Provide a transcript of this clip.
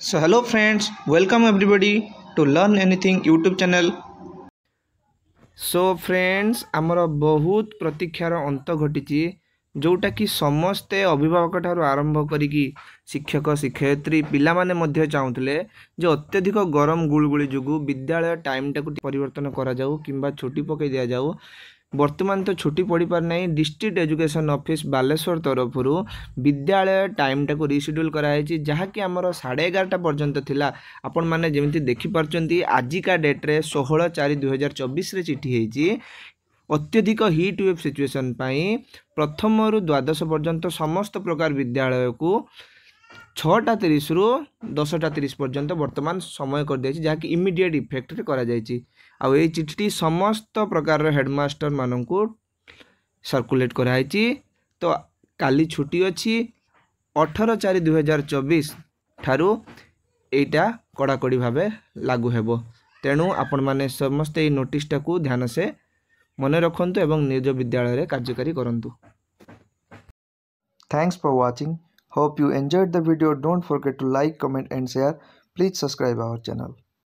So hello friends, welcome everybody to Learn Anything YouTube channel. So friends, आमर बहुत प्रतीक्षार अंत घटी जोटा कि समस्ते अभिभावक ठारू आरंभ करिकी शिक्षक शिक्षयित्री पिला माने मध्य चाहूले जो अत्यधिक गरम गुलगुली जुगु विद्यालय टाइम टाकु परिवर्तन करा जाऊ किंबा छुट्टी पकई दिया जाऊ। वर्तमान तो छुट्टी पड़ी पार नहीं। डिस्ट्रिक्ट एजुकेशन ऑफिस बालेश्वर तरफ विद्यालय टाइम टाकु रिशेड्यूल कराई जहाँकि आमर 11:30 पर्यंत थिला। आपण माने जेमती देखि पारचंती आजिका डेट्रे 16/4/2024 रे चिठी हेची अत्यधिक हिट वेव सिचुएशन पाई प्रथम रु द्वादश पर्यंत समस्त प्रकार विद्यालय को 6:30 रु 10:30 पर्यंत वर्तमान समय कर दिया जहाँकि इमिडिएट इफेक्ट रे करा जायछि। आउ ए चिठी समस्त प्रकार हेडमास्टर माननकु सर्कुलेट कराई। तो काली छुट्टी अच्छी 18/4/2024 ठारू एटा कड़ाकड़ी भावे लागू हेबो। तेणु आपण माने समस्त ए नोटिसटा को ध्यान से मने रखंतु एवं निज विद्यालय रे कार्यकारी करंतु। Thanks for watching. Hope you enjoyed the video. Don't forget to like, comment and share. Please subscribe our channel.